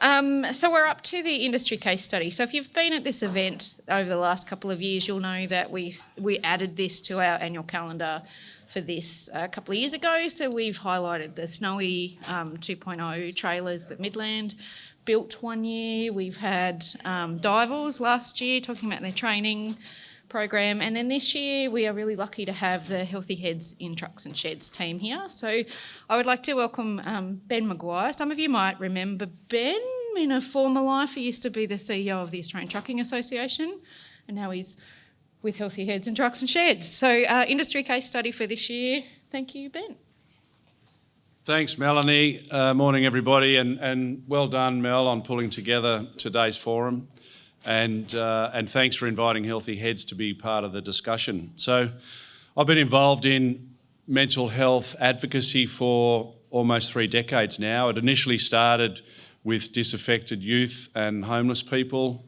So we're up to the industry case study. So if you've been at this event over the last couple of years, you'll know that we added this to our annual calendar for this a couple of years ago. So we've highlighted the Snowy 2.0 trailers that Midland built one year. We've had Divals last year talking about their training program, and then this year we are really lucky to have the Healthy Heads in Trucks and Sheds team here. So I would like to welcome Ben Maguire. Some of you might remember Ben in a former life. He used to be the CEO of the Australian Trucking Association, and now he's with Healthy Heads in Trucks and Sheds. So industry case study for this year. Thank you, Ben. Thanks, Melanie. Morning, everybody, and well done, Mel, on pulling together today's forum. And thanks for inviting Healthy Heads to be part of the discussion. So I've been involved in mental health advocacy for almost 3 decades now. It initially started with disaffected youth and homeless people.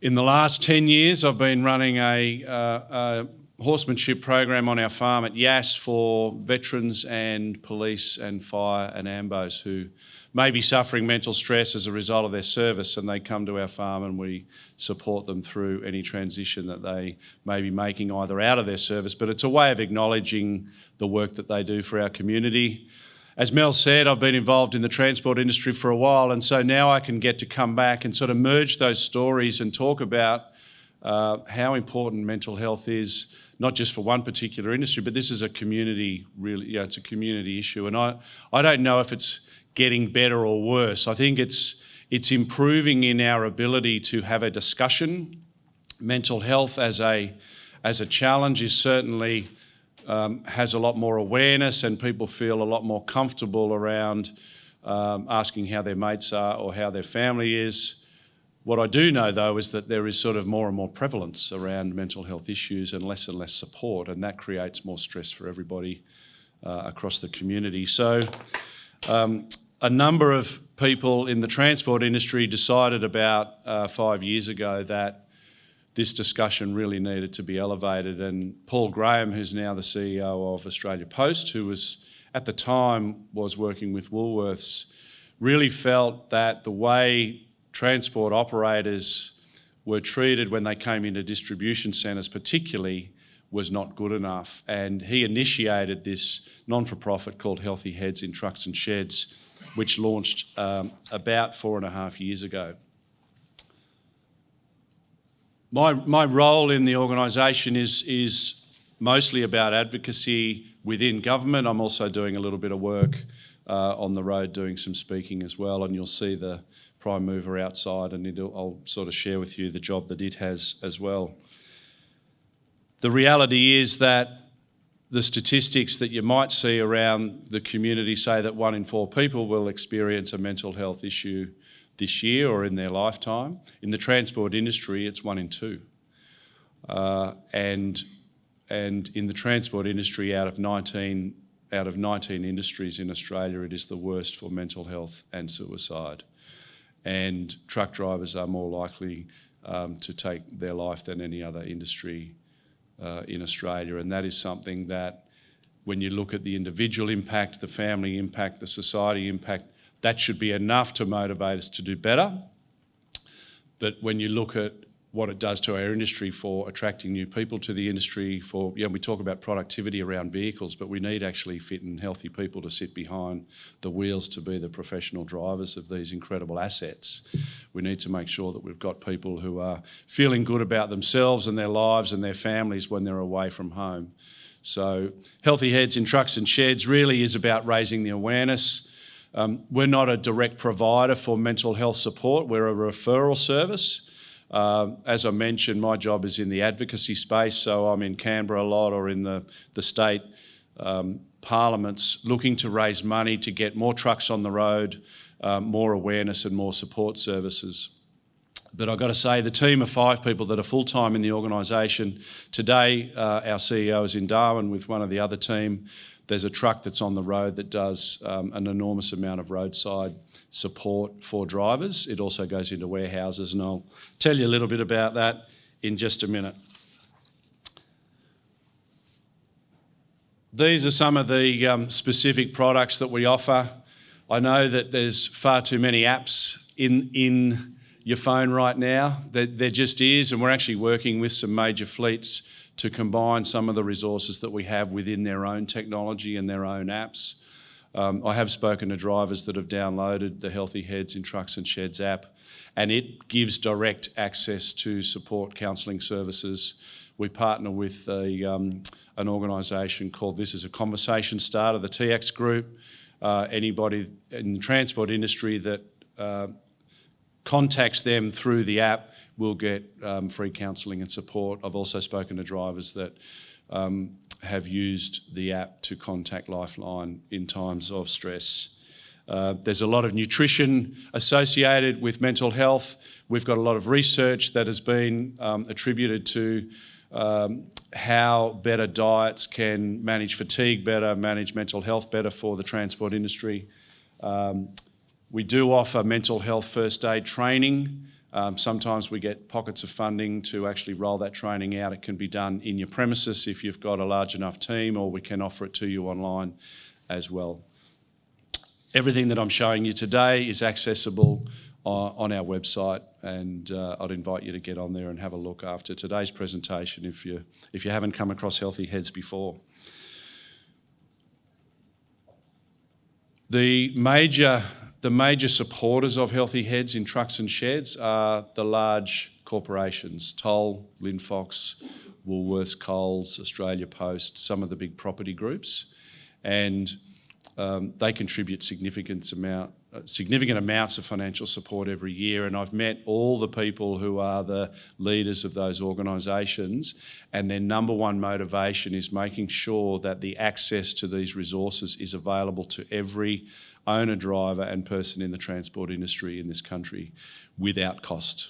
In the last 10 years, I've been running a horsemanship program on our farm at Yass for veterans and police and fire and ambos who may be suffering mental stress as a result of their service, and they come to our farm and we support them through any transition that they may be making either out of their service, but it's a way of acknowledging the work that they do for our community. As Mel said, I've been involved in the transport industry for a while, and so now I can get to come back and sort of merge those stories and talk about how important mental health is, not just for one particular industry, but this is a community, really, it's a community issue. And I don't know if it's getting better or worse. I think it's improving in our ability to have a discussion. Mental health as a challenge is certainly has a lot more awareness, and people feel a lot more comfortable around asking how their mates are or how their family is. What I do know, though, is that there is sort of more and more prevalence around mental health issues and less support, and that creates more stress for everybody across the community. So a number of people in the transport industry decided about 5 years ago that this discussion really needed to be elevated, and Paul Graham, who's now the CEO of Australia Post, who was at the time was working with Woolworths, really felt that the way transport operators were treated when they came into distribution centres particularly was not good enough, and he initiated this non-for-profit called Healthy Heads in Trucks and Sheds, which launched about 4.5 years ago. My role in the organisation is mostly about advocacy within government. I'm also doing a little bit of work on the road, doing some speaking as well, and you'll see the Prime Mover outside, and I'll sort of share with you the job that it has as well. The reality is that the statistics that you might see around the community say that 1 in 4 people will experience a mental health issue this year or in their lifetime. In the transport industry, it's 1 in 2. And in the transport industry, out of 19 industries in Australia, it is the worst for mental health and suicide. And truck drivers are more likely to take their life than any other industry in Australia, and that is something that when you look at the individual impact, the family impact, the society impact, that should be enough to motivate us to do better. But when you look at what it does to our industry for attracting new people to the industry, we talk about productivity around vehicles, but we need actually fit and healthy people to sit behind the wheels to be the professional drivers of these incredible assets. We need to make sure that we've got people who are feeling good about themselves and their lives and their families when they're away from home. So Healthy Heads in Trucks and Sheds really is about raising the awareness. We're not a direct provider for mental health support, we're a referral service. As I mentioned, my job is in the advocacy space, so I'm in Canberra a lot or in the state parliaments looking to raise money to get more trucks on the road, more awareness and more support services. But I've got to say, the team of 5 people that are full-time in the organisation, today our CEO is in Darwin with one of the other team. There's a truck that's on the road that does an enormous amount of roadside support for drivers. It also goes into warehouses, and I'll tell you a little bit about that in just a minute. These are some of the specific products that we offer. I know that there's far too many apps in your phone right now. There just is, and we're actually working with some major fleets to combine some of the resources that we have within their own technology and their own apps. I have spoken to drivers that have downloaded the Healthy Heads in Trucks and Sheds app, and it gives direct access to support counselling services. We partner with an organisation called This Is a Conversation Starter, the TX Group. Anybody in the transport industry that contacts them through the app will get free counselling and support. I've also spoken to drivers that have used the app to contact Lifeline in times of stress. There's a lot of nutrition associated with mental health. We've got a lot of research that has been attributed to how better diets can manage fatigue better, manage mental health better for the transport industry. We do offer mental health first aid training. Sometimes we get pockets of funding to actually roll that training out. It can be done in your premises if you've got a large enough team, or we can offer it to you online as well. Everything that I'm showing you today is accessible on our website, and I'd invite you to get on there and have a look after today's presentation if you haven't come across Healthy Heads before. The major supporters of Healthy Heads in Trucks and Sheds are the large corporations, Toll, Linfox, Woolworths, Coles, Australia Post, some of the big property groups, and they contribute significant amounts of financial support every year. And I've met all the people who are the leaders of those organisations, and their number one motivation is making sure that the access to these resources is available to every owner, driver and person in the transport industry in this country without cost.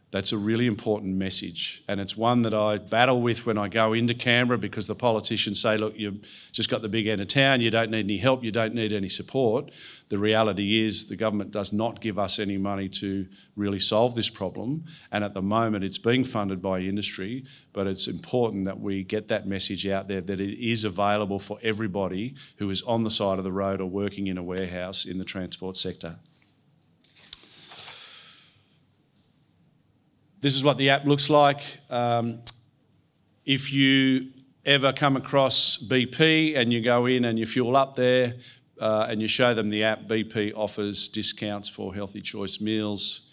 That's a really important message, and it's one that I battle with when I go into Canberra, because the politicians say, look, you've just got the big end of town, you don't need any help, you don't need any support. The reality is the government does not give us any money to really solve this problem, and at the moment it's being funded by industry, but it's important that we get that message out there that it is available for everybody who is on the side of the road or working in a warehouse in the transport sector. This is what the app looks like. If you ever come across BP and you go in and you fuel up there and you show them the app, BP offers discounts for healthy choice meals.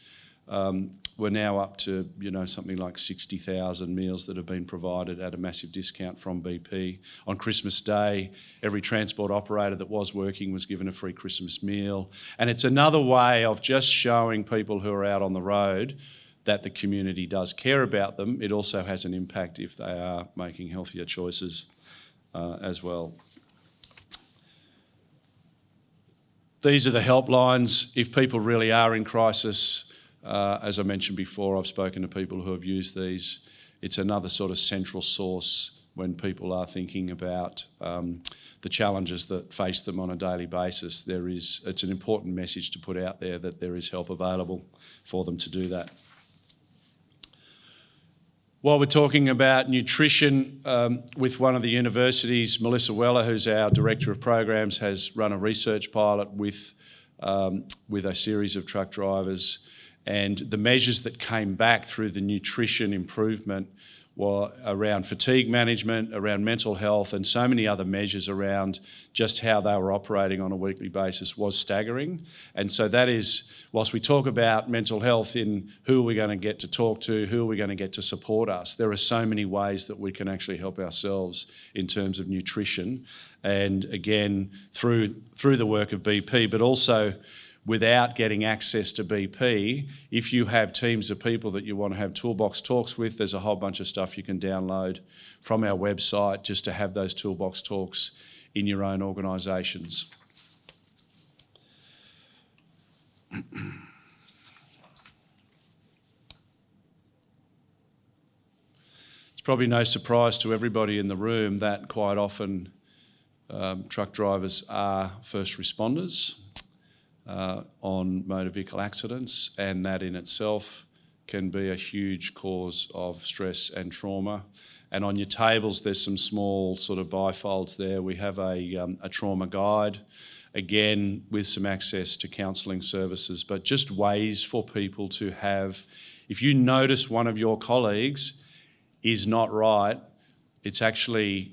We're now up to something like 60,000 meals that have been provided at a massive discount from BP. On Christmas Day, every transport operator that was working was given a free Christmas meal. And it's another way of just showing people who are out on the road that the community does care about them. It also has an impact if they are making healthier choices as well. These are the helplines. If people really are in crisis, as I mentioned before, I've spoken to people who have used these. It's another sort of central source when people are thinking about the challenges that face them on a daily basis. It's an important message to put out there that there is help available for them to do that. While we're talking about nutrition, with one of the universities, Melissa Weller, who's our Director of Programs, has run a research pilot with a series of truck drivers, and the measures that came back through the nutrition improvement were around fatigue management, around mental health, and so many other measures around just how they were operating on a weekly basis was staggering. And so that is, whilst we talk about mental health in who are we going to get to talk to, who are we going to get to support us, there are so many ways that we can actually help ourselves in terms of nutrition. And again, through the work of BP, but also without getting access to BP, if you have teams of people that you want to have toolbox talks with, there's a whole bunch of stuff you can download from our website just to have those toolbox talks in your own organisations. It's probably no surprise to everybody in the room that quite often truck drivers are first responders on motor vehicle accidents, and that in itself can be a huge cause of stress and trauma. And on your tables there's some small sort of bifolds there. We have a trauma guide, again, with some access to counselling services, but just ways for people to have, if you notice one of your colleagues is not right, it's actually,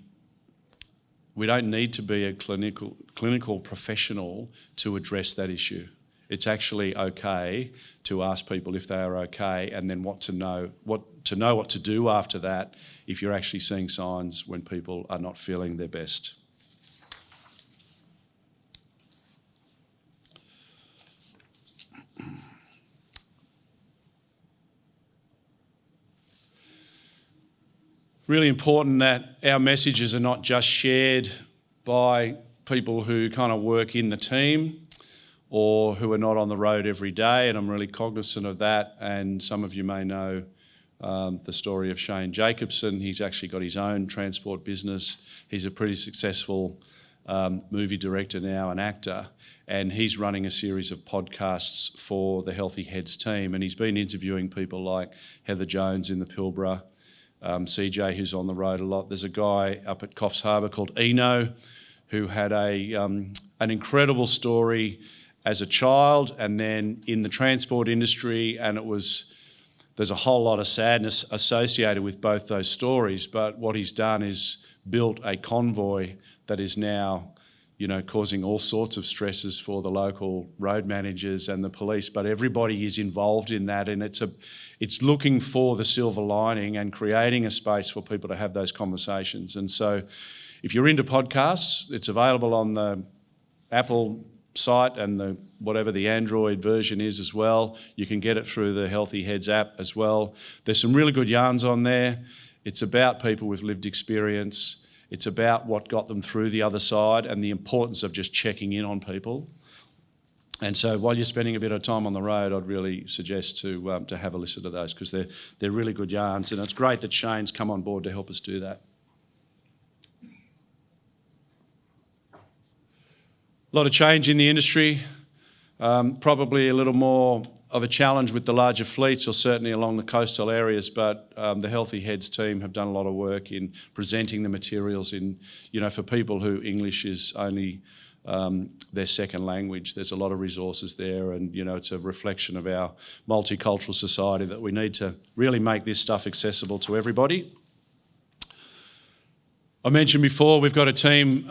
we don't need to be a clinical professional to address that issue. It's actually okay to ask people if they are okay, and then what to know what to do after that if you're actually seeing signs when people are not feeling their best. Really important that our messages are not just shared by people who kind of work in the team or who are not on the road every day, and I'm really cognizant of that. And some of you may know the story of Shane Jacobson. He's actually got his own transport business. He's a pretty successful movie director now, an actor, and he's running a series of podcasts for the Healthy Heads team, and he's been interviewing people like Heather Jones in the Pilbara, CJ, who's on the road a lot. There's a guy up at Coffs Harbour called Eno who had an incredible story as a child and then in the transport industry, and there's a whole lot of sadness associated with both those stories, but what he's done is built a convoy that is now, causing all sorts of stresses for the local road managers and the police, but everybody is involved in that, and it's looking for the silver lining and creating a space for people to have those conversations. And so if you're into podcasts, it's available on the Apple site and whatever the Android version is as well. You can get it through the Healthy Heads app as well. There's some really good yarns on there. It's about people with lived experience. It's about what got them through the other side and the importance of just checking in on people. And so while you're spending a bit of time on the road, I'd really suggest to have a listen to those, because they're really good yarns, and it's great that Shane's come on board to help us do that. A lot of change in the industry, probably a little more of a challenge with the larger fleets, or certainly along the coastal areas, but the Healthy Heads team have done a lot of work in presenting the materials for people who English is only their second language. There's a lot of resources there, and it's a reflection of our multicultural society that we need to really make this stuff accessible to everybody. I mentioned before, we've got a team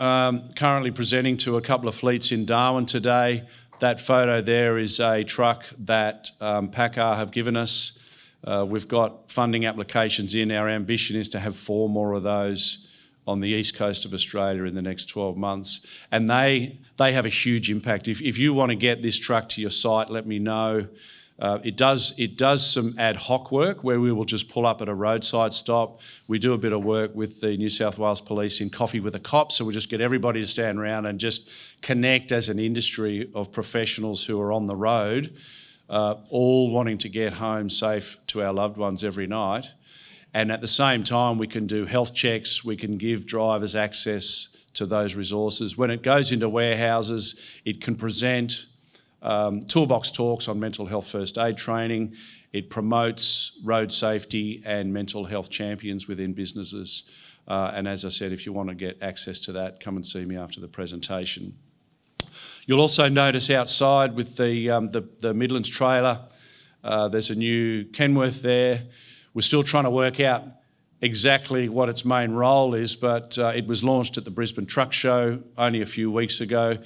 currently presenting to a couple of fleets in Darwin today. That photo there is a truck that PACCAR have given us. We've got funding applications in. Our ambition is to have 4 more of those on the east coast of Australia in the next 12 months. And they have a huge impact. If you want to get this truck to your site, let me know. It does some ad hoc work where we will just pull up at a roadside stop. We do a bit of work with the New South Wales Police in Coffee with a Cop, so we'll just get everybody to stand around and just connect as an industry of professionals who are on the road, all wanting to get home safe to our loved ones every night. And at the same time, we can do health checks, we can give drivers access to those resources. When it goes into warehouses, it can present toolbox talks on mental health first aid training. It promotes road safety and mental health champions within businesses. And as I said, if you want to get access to that, come and see me after the presentation. You'll also notice outside with the Midlands trailer, there's a new Kenworth there. We're still trying to work out exactly what its main role is, but it was launched at the Brisbane Truck Show only a few weeks ago.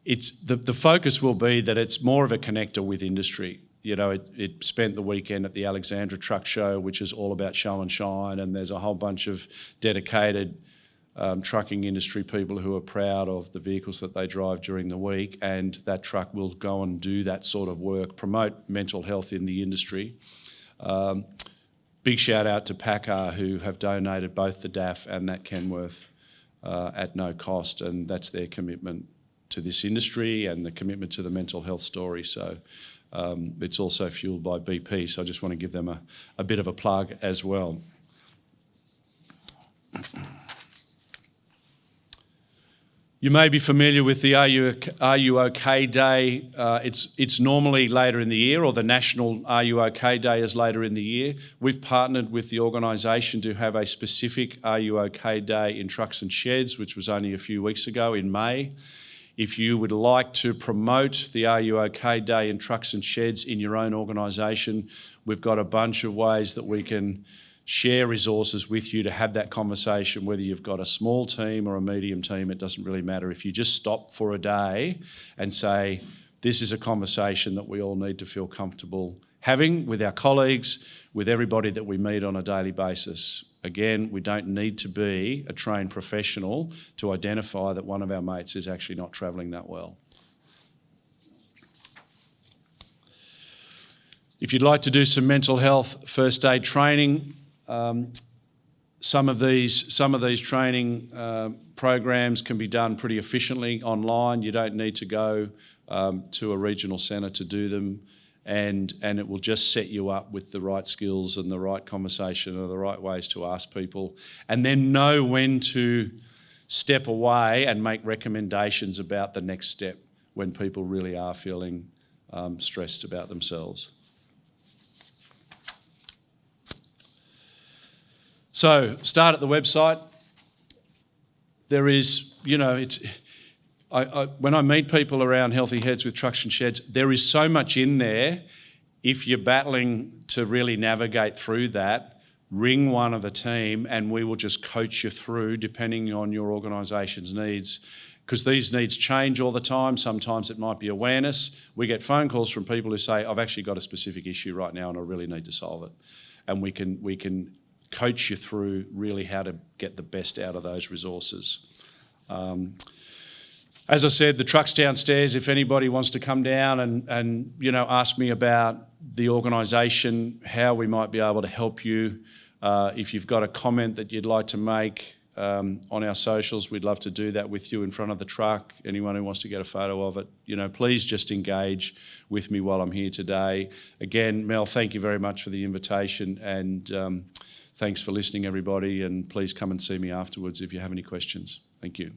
The focus will be that it's more of a connector with industry. It spent the weekend at the Alexandra Truck Show, which is all about show and shine, and there's a whole bunch of dedicated trucking industry people who are proud of the vehicles that they drive during the week, and that truck will go and do that sort of work, promote mental health in the industry. Big shout out to PACCAR, who have donated both the DAF and that Kenworth at no cost, and that's their commitment to this industry and the commitment to the mental health story. So it's also fueled by BP, so I just want to give them a bit of a plug as well. You may be familiar with the Are You OK Day. It's normally later in the year, or the National Are You OK Day is later in the year. We've partnered with the organisation to have a specific Are You OK Day in Trucks and Sheds, which was only a few weeks ago in May. If you would like to promote the Are You OK Day in Trucks and Sheds in your own organisation, we've got a bunch of ways that we can share resources with you to have that conversation, whether you've got a small team or a medium team, it doesn't really matter. If you just stop for a day and say, this is a conversation that we all need to feel comfortable having with our colleagues, with everybody that we meet on a daily basis. Again, we don't need to be a trained professional to identify that one of our mates is actually not travelling that well. If you'd like to do some mental health first aid training, some of these training programs can be done pretty efficiently online. You don't need to go to a regional centre to do them, and it will just set you up with the right skills and the right conversation and the right ways to ask people, and then know when to step away and make recommendations about the next step when people really are feeling stressed about themselves. So start at the website. There is, when I meet people around Healthy Heads with Trucks and Sheds, there is so much in there. If you're battling to really navigate through that, ring one of the team and we will just coach you through depending on your organisation's needs, because these needs change all the time. Sometimes it might be awareness. We get phone calls from people who say, I've actually got a specific issue right now and I really need to solve it. And we can coach you through really how to get the best out of those resources. As I said, the truck's downstairs. If anybody wants to come down and ask me about the organisation, how we might be able to help you, if you've got a comment that you'd like to make on our socials, we'd love to do that with you in front of the truck. Anyone who wants to get a photo of it, please just engage with me while I'm here today. Again, Mel, thank you very much for the invitation, and thanks for listening, everybody, and please come and see me afterwards if you have any questions. Thank you.